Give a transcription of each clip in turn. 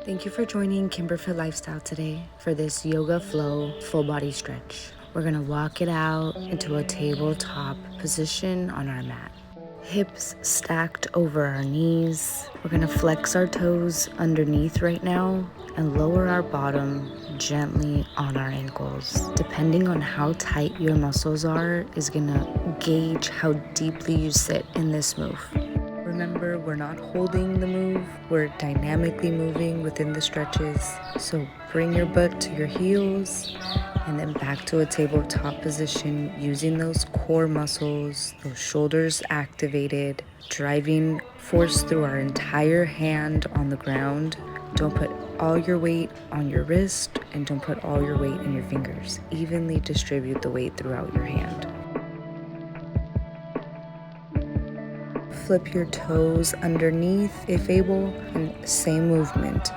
Thank you for joining KimberFit Lifestyle today for this yoga flow full body stretch. We're gonna walk it out into a tabletop position on our mat. Hips stacked over our knees. We're gonna flex our toes underneath right now and lower our bottom gently on our ankles. Depending on how tight your muscles are is gonna gauge how deeply you sit in this move. Remember, we're not holding the move, we're dynamically moving within the stretches. So bring your butt to your heels and then back to a tabletop position using those core muscles, those shoulders activated, driving force through our entire hand on the ground. Don't put all your weight on your wrist and don't put all your weight in your fingers. Evenly distribute the weight throughout your hand. Flip your toes underneath if able, and same movement.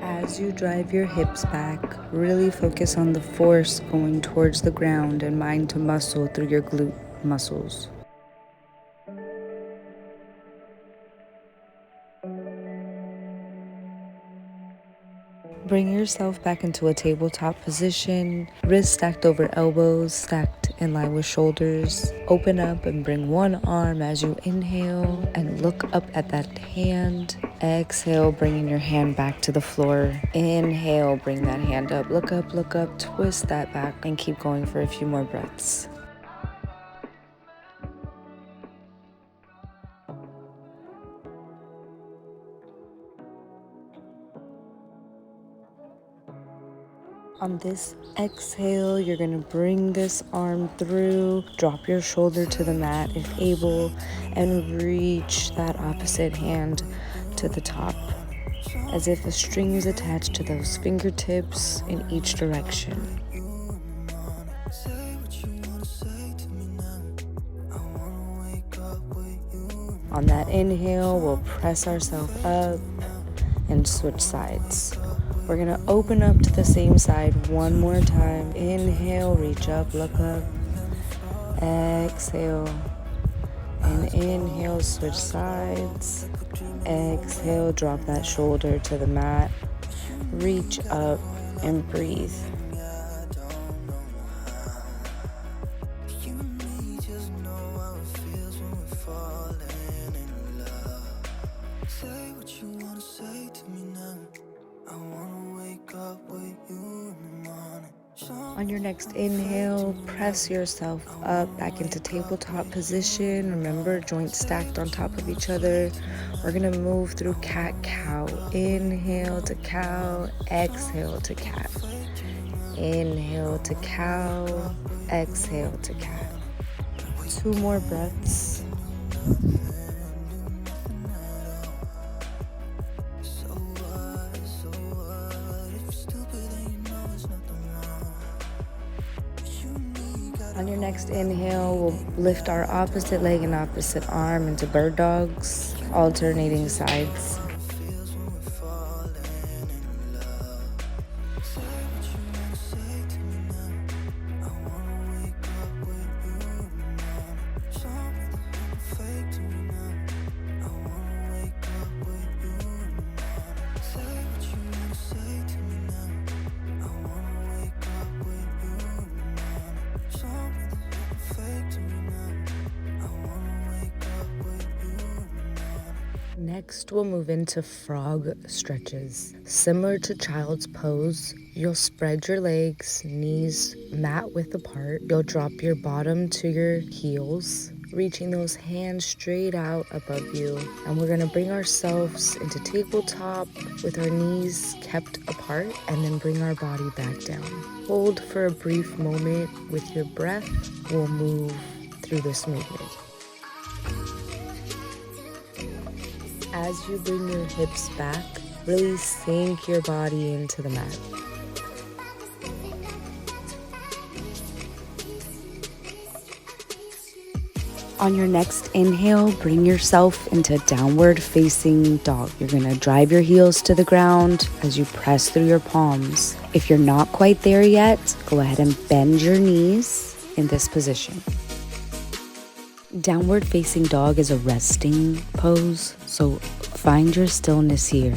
As you drive your hips back, really focus on the force going towards the ground and mind to muscle through your glute muscles. Bring yourself back into a tabletop position, wrists stacked over elbows, stacked in line with shoulders. Open up and bring one arm as you inhale and look up at that hand. Exhale, bringing your hand back to the floor. Inhale, bring that hand up, look up, twist that back and keep going for a few more breaths. On this exhale, you're gonna bring this arm through, drop your shoulder to the mat if able, and reach that opposite hand to the top, as if a string is attached to those fingertips in each direction. On that inhale, we'll press ourselves up and switch sides. We're gonna open up to the same side one more time. Inhale, reach up, look up. Exhale. And inhale, switch sides. Exhale, drop that shoulder to the mat. Reach up and breathe. On your next inhale, press yourself up back into tabletop position. Remember, joints stacked on top of each other. We're gonna move through cat-cow. Inhale to cow, exhale to cat. Inhale to cow, exhale to cat. 2 more breaths. On your next inhale, we'll lift our opposite leg and opposite arm into bird dogs, alternating sides. Next, we'll move into frog stretches. Similar to child's pose, you'll spread your legs, knees mat width apart. You'll drop your bottom to your heels, reaching those hands straight out above you. And we're gonna bring ourselves into tabletop with our knees kept apart and then bring our body back down. Hold for a brief moment with your breath. We'll move through this movement. As you bring your hips back, really sink your body into the mat. On your next inhale, bring yourself into downward facing dog. You're gonna drive your heels to the ground as you press through your palms. If you're not quite there yet, go ahead and bend your knees in this position. Downward facing dog is a resting pose, so find your stillness here.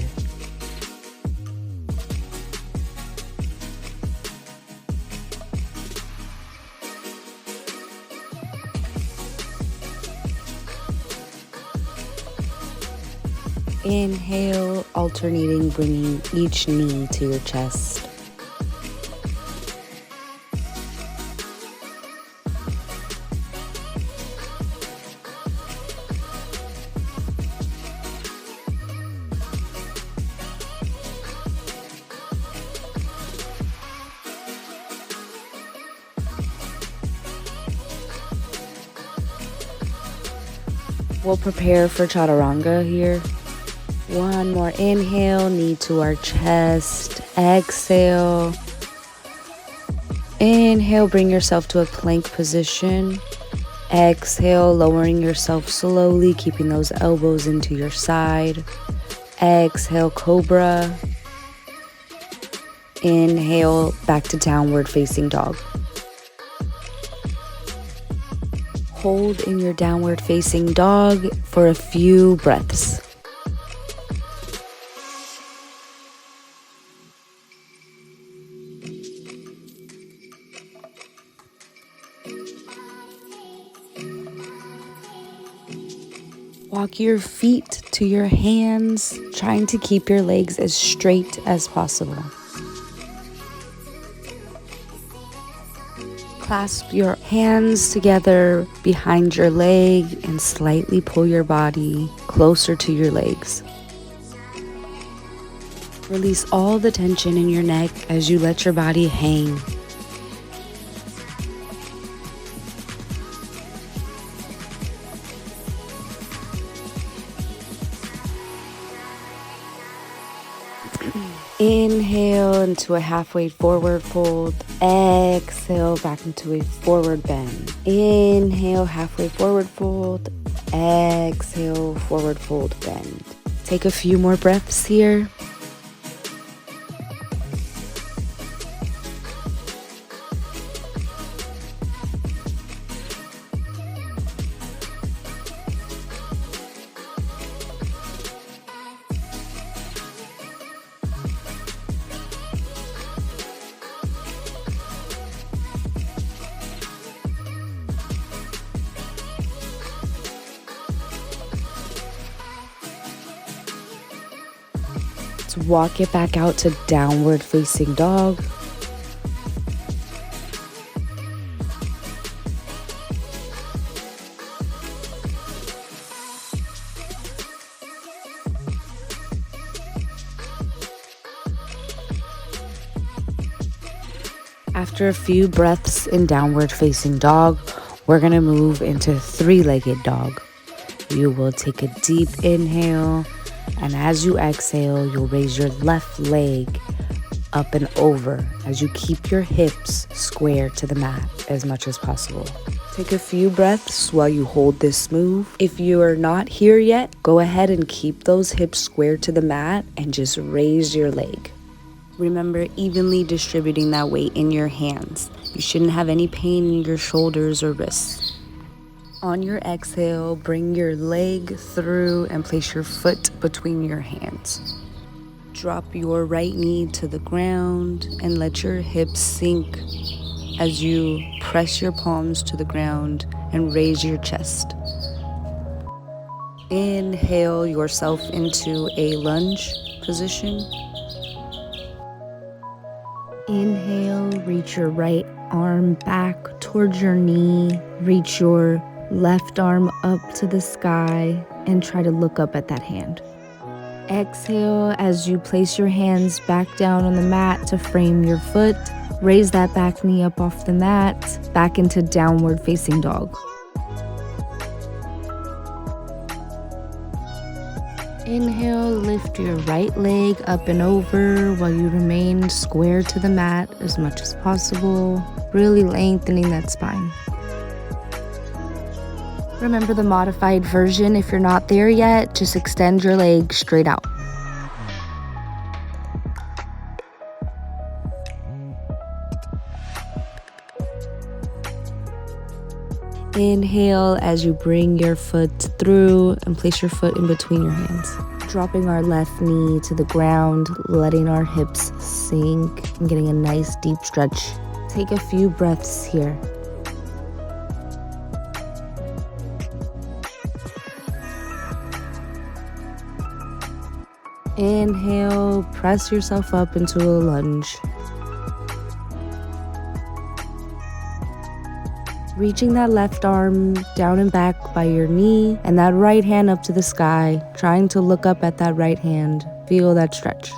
Inhale, alternating, bringing each knee to your chest. We'll prepare for chaturanga here. One more inhale, knee to our chest. Exhale. Inhale, bring yourself to a plank position. Exhale, lowering yourself slowly, keeping those elbows into your side. Exhale, cobra. Inhale, back to downward facing dog. Hold in your downward facing dog for a few breaths. Walk your feet to your hands, trying to keep your legs as straight as possible. Clasp your hands together behind your leg and slightly pull your body closer to your legs. Release all the tension in your neck as you let your body hang. Inhale into a halfway forward fold. Exhale back into a forward bend. Inhale, halfway forward fold. Exhale, forward fold bend. Take a few more breaths here. Walk it back out to downward facing dog. After a few breaths in downward facing dog, we're gonna move into three-legged dog. You will take a deep inhale. And as you exhale, you'll raise your left leg up and over as you keep your hips square to the mat as much as possible. Take a few breaths while you hold this move. If you are not here yet, go ahead and keep those hips square to the mat and just raise your leg. Remember evenly distributing that weight in your hands. You shouldn't have any pain in your shoulders or wrists. On your exhale, bring your leg through and place your foot between your hands. Drop your right knee to the ground and let your hips sink as you press your palms to the ground and raise your chest. Inhale yourself into a lunge position. Inhale, reach your right arm back towards your knee. Reach your left arm up to the sky and try to look up at that hand. Exhale as you place your hands back down on the mat to frame your foot. Raise that back knee up off the mat, back into downward facing dog. Inhale, lift your right leg up and over while you remain square to the mat as much as possible, really lengthening that spine. Remember the modified version. If you're not there yet, just extend your leg straight out. Inhale as you bring your foot through and place your foot in between your hands. Dropping our left knee to the ground, letting our hips sink and getting a nice deep stretch. Take a few breaths here. Inhale, press yourself up into a lunge. Reaching that left arm down and back by your knee and that right hand up to the sky, trying to look up at that right hand. Feel that stretch.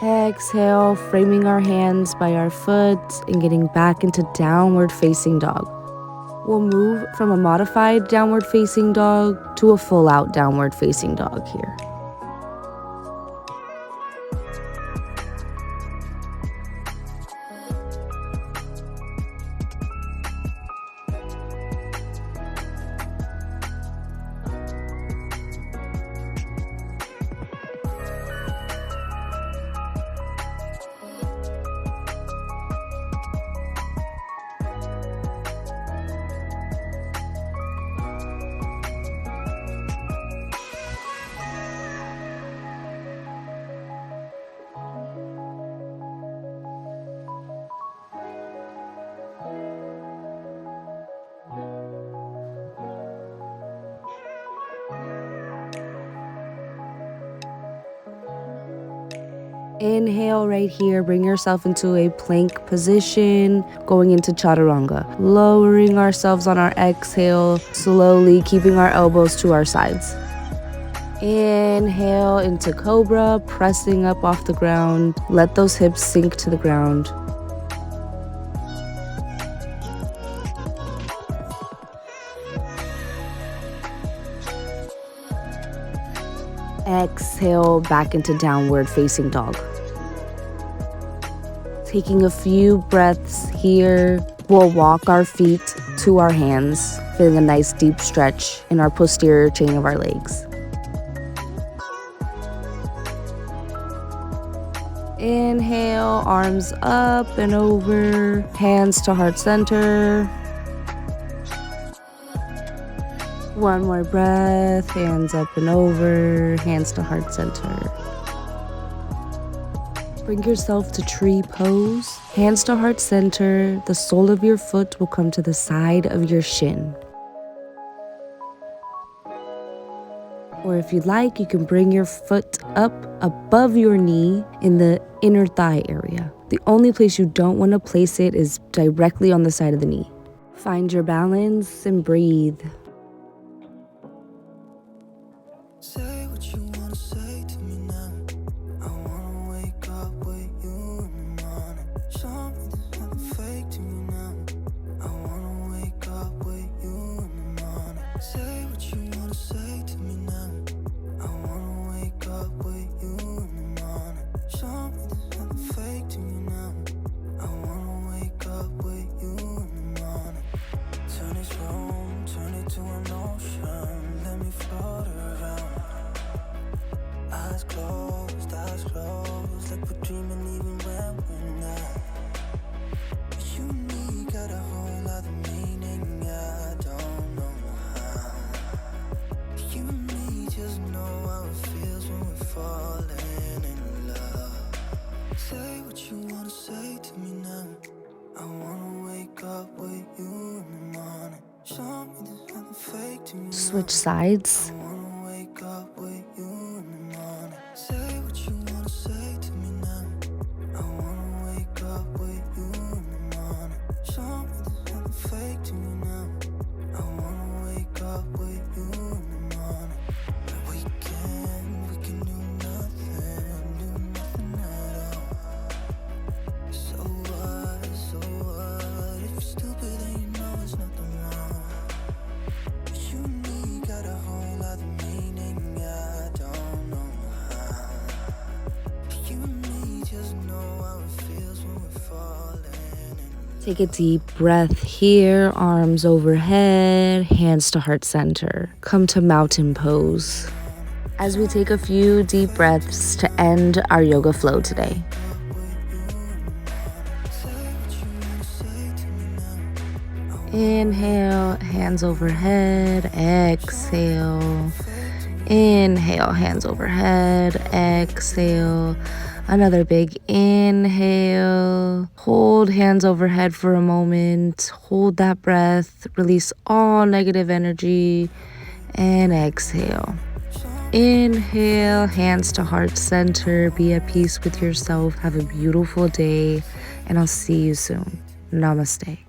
Exhale, framing our hands by our foot and getting back into downward facing dog. We'll move from a modified downward facing dog to a full out downward facing dog here. Inhale right here, bring yourself into a plank position, going into chaturanga. Lowering ourselves on our exhale, slowly keeping our elbows to our sides. Inhale into cobra, pressing up off the ground. Let those hips sink to the ground. Exhale back into downward facing dog. Taking a few breaths here, we'll walk our feet to our hands, feeling a nice deep stretch in our posterior chain of our legs. Inhale, arms up and over, hands to heart center. One more breath, hands up and over, hands to heart center. Bring yourself to tree pose. Hands to heart center, the sole of your foot will come to the side of your shin. Or if you'd like, you can bring your foot up above your knee in the inner thigh area. The only place you don't want to place it is directly on the side of the knee. Find your balance and breathe. Say what you wanna say to me now. I wanna wake up with you in the morning. Show me there's nothing fake to me now. I wanna wake up with you in the morning. Say what you wanna say to me now. I wanna wake up with you in the morning. Show me there's nothing fake to me now. I wanna wake up with you in the morning. Turn this room, turn it to an ocean. Let me float around. Eyes closed, like we're dreaming even when we're not. You and me got a whole other meaning, I don't know how. You and me just know how it feels when we're falling in love. Say what you wanna say to me now. I wanna wake up with you in the morning. Show me there's nothing fake to me. Switch sides. I wanna wake up with you in the morning. Say what you wanna say to me now. I wanna wake up with you in the morning. Show me there's nothing fake to me now. I wanna wake up with you in the morning. We can do nothing at all. So what, if you're stupid then you know there's nothing wrong. You and me got a whole other meaning, I don't know how. You and me just know how it feels when we're falling in. Take a deep breath here, arms overhead, hands to heart center. Come to mountain pose. As we take a few deep breaths to end our yoga flow today. Inhale, hands overhead, exhale. Inhale, hands overhead, exhale. Another big inhale. Hold hands overhead for a moment. Hold that breath. Release all negative energy. And exhale. Inhale, hands to heart center. Be at peace with yourself. Have a beautiful day. And I'll see you soon. Namaste.